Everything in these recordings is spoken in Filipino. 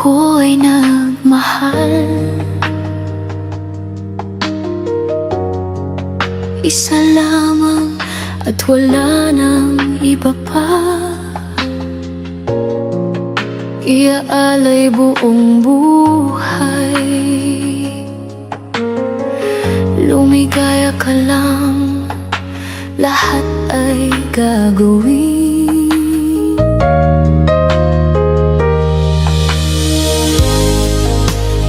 ako'y nagmahal, isa lamang at wala nang iba pa. Iaalay buong buhay, lumigaya ka lang, lahat ay gagawin.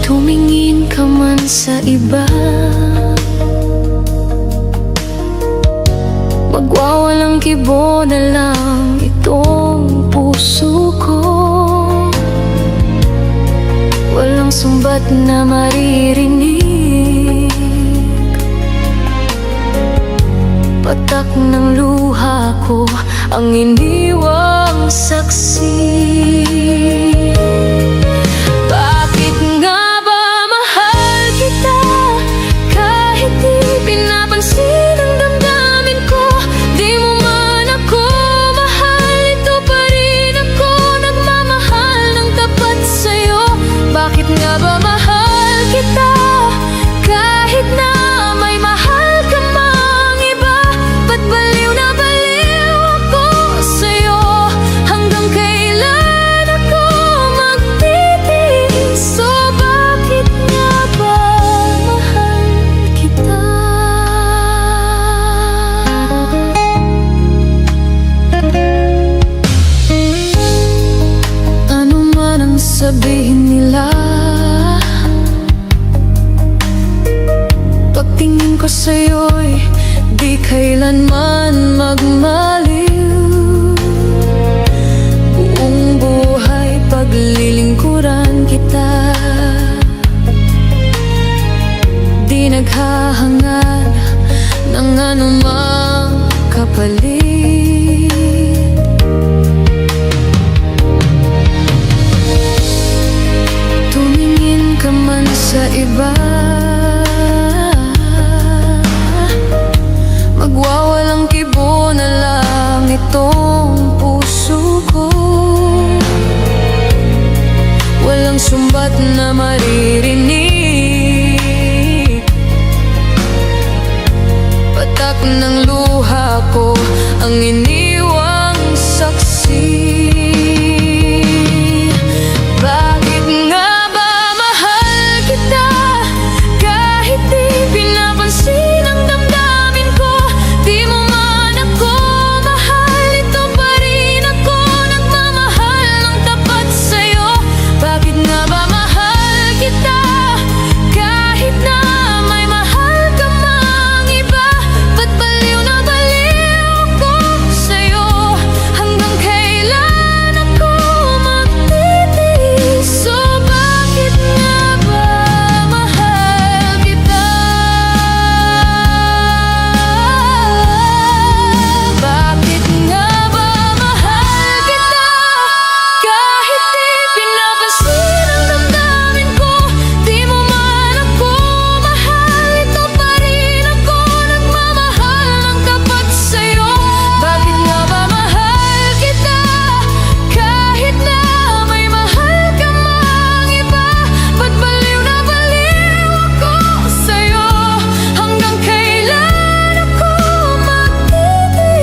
Tumingin ka man sa iba, magwawalang kibo na lang itong puso ko. Walang sumbat na maririnig, patak ng luha ko ang iniwang saksi. Bakit nga ba mahal kita, kahit di pinapansin ang damdamin ko? Di mo man ako mahal, ito pa rin ako nagmamahal ng tapat sa'yo. Bakit nga ba mahal kita, kahit na may mahal ka mang iba? Ba't baliw na baliw ako sa'yo? Hanggang kailan ako magtitiis? So bakit nga ba mahal kita? Ano man ang sabihin nila, pagtingin ko sa'yo'y di kailanman magmaliw. Buong buhay paglilingkuran kita, di naghahangad ng anumang kapalit. Tumingin ka man sa iba, magwawalang kibo na lang itong puso ko. Walang sumbat na maririnig, patak ng luha ko ang iniwang saksi. Bakit nga ba mahal kita, kahit di pinapansin ang damdamin ko? Di mo man ako mahal, ito pa rin ako nagmamahal ng tapat sa'yo. Bakit nga ba mahal kita, kahit na may mahal ka mang iba? Ba't baliw na baliw ako sa'yo? Hanggang kailan ako magtitiis? So bakit nga ba mahal kita? Bakit nga ba mahal kita, kahit di pinapansin ang damdamin ko? Di mo man ako mahal, ito pa rin ako nagmamahal ng tapat sa'yo. Bakit nga ba mahal kita, kahit na may mahal ka mang iba? Ba't baliw na baliw ako sa'yo? Hanggang kailan ako magtitiis?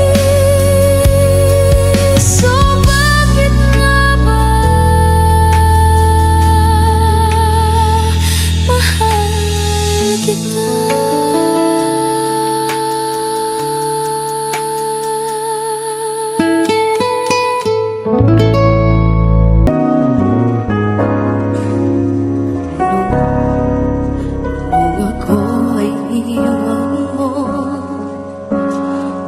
So bakit nga ba mahal kita? Kung ako ay iwan mo,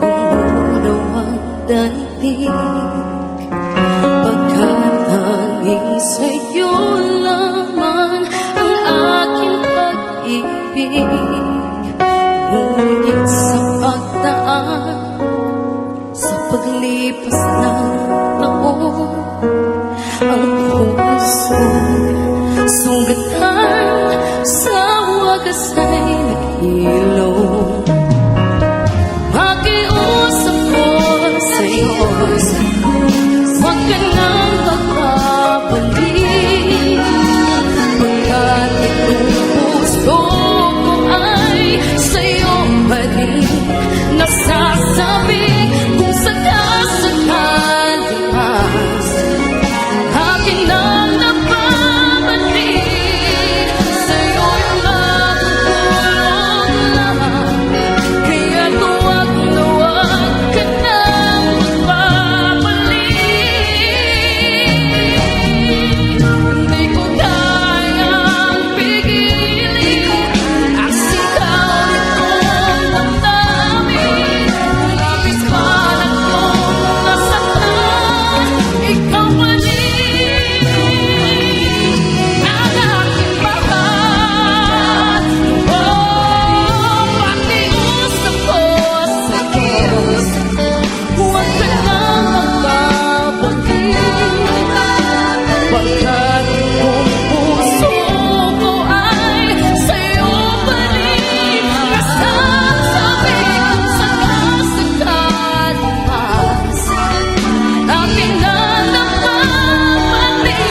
umunaw ang daigdig, pagkat hangin sa'yo lamang ang aking pag-ibig. Ngunit sa pagdaan, sa paglipas ng taon, ang pusong sugatan sa wagas ay naghilom. Pakiusap ko sa'yo, huwag ka nang babalik. Pagkat kung puso ko ay sa'yo pa rin, nasasabi kung sakasakal pa aking nalapapalik,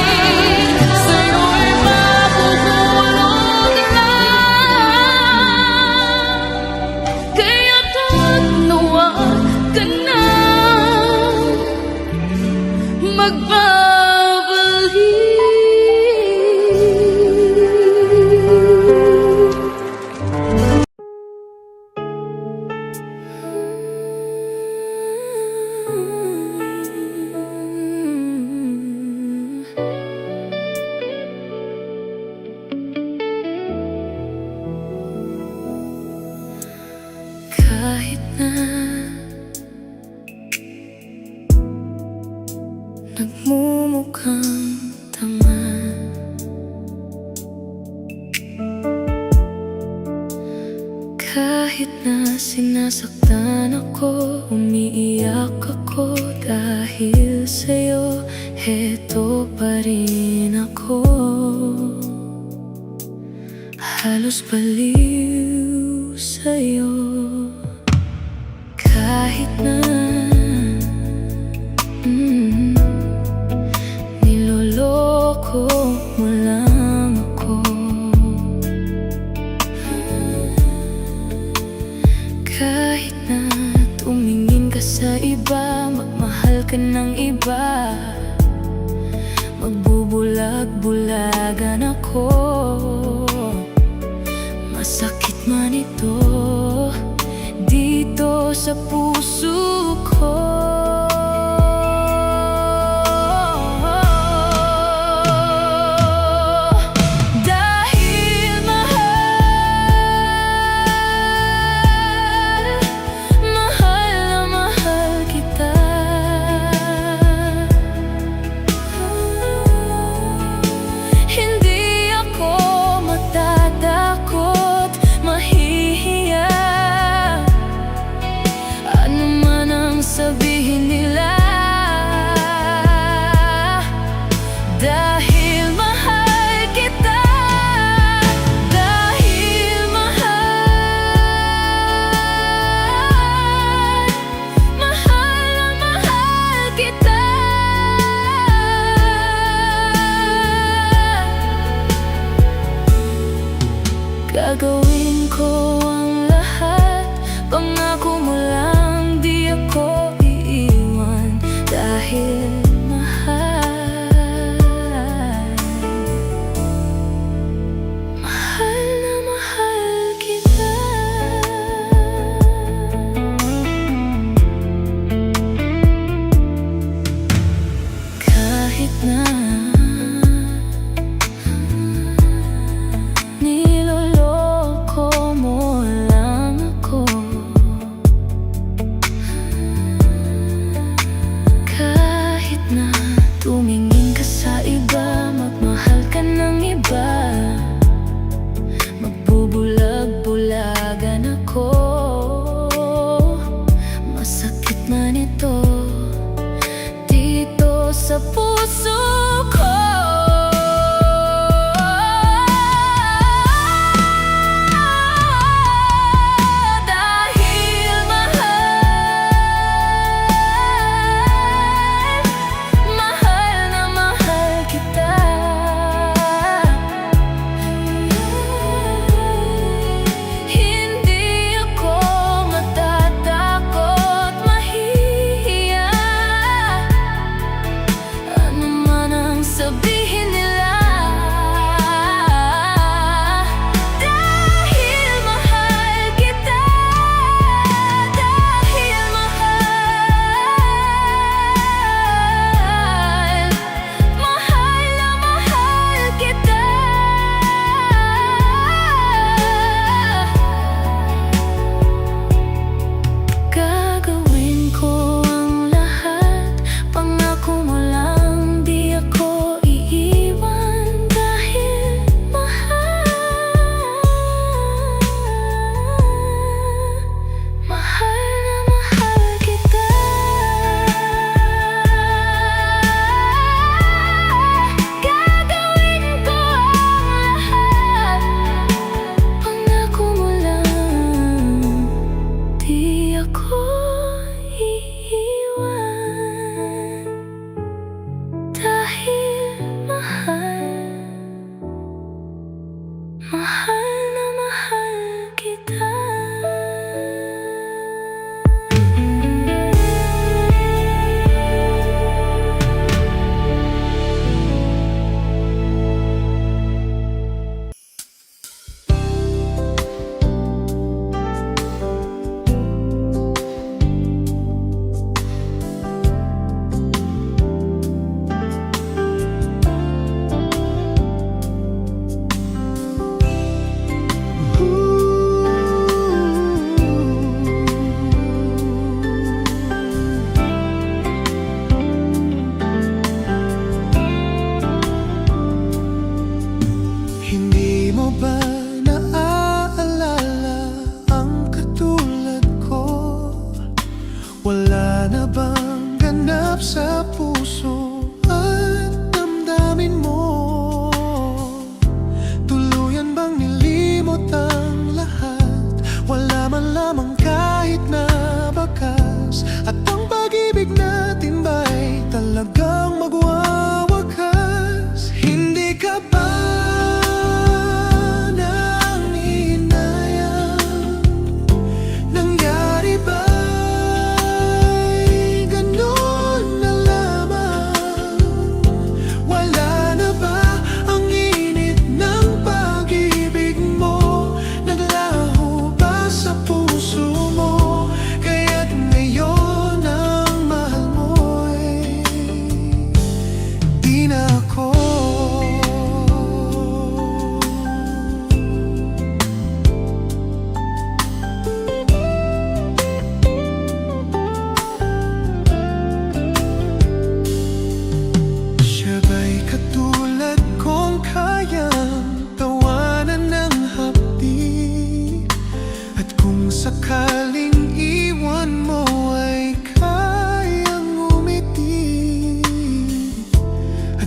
sa'yo'y makukulong na. Kaya't huwag ka na magbabalik. Kahit na nagmumukhang tama, kahit na sinasaktan ako, umiiyak ako dahil sa'yo, heto pa rin ako. Halos baliw sa'yo. Kahit na niloloko mo lang ako, kahit na tumingin ka sa iba, magmahal ka ng iba, magbubulag-bulagan ako. Masakit man ito dito sa puso ko. Dahil mahal, mahal na mahal kita. Hindi ako matatakot, mahihiya, ano man ang sabihin nila. Dahil mahal kita, dahil mahal, mahal na mahal kita. Gagawin ko ang lahat, pangako mo lang di ako iiwan. Dahil mahal, mahal na mahal kita. Kahit na niloloko mo lang ako, kahit na tumingin ka sa iba, magmahal ka ng iba, magbubulag-bulagan ako. Masakit man ito dito sa puso ko.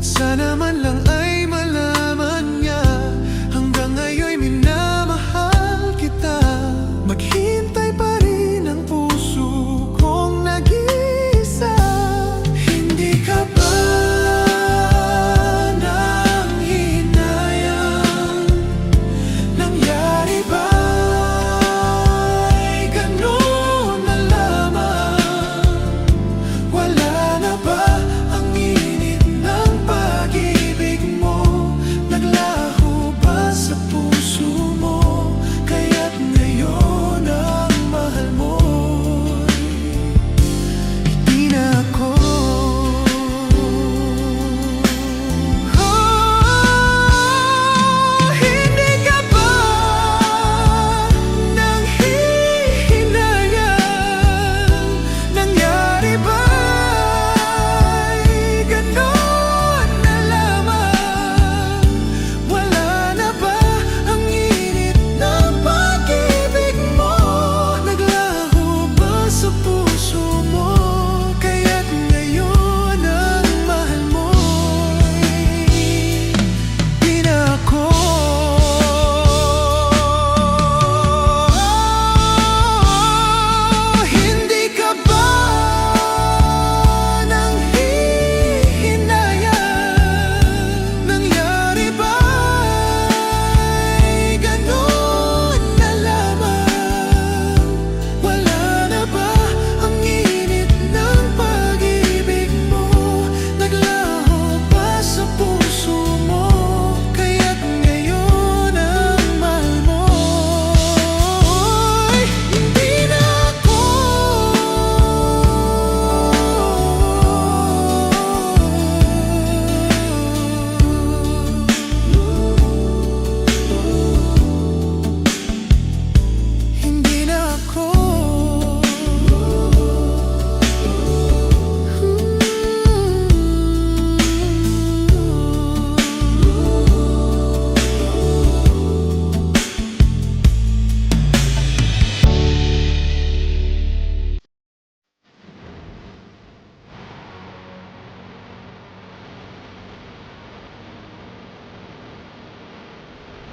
Sana man lang ay malaman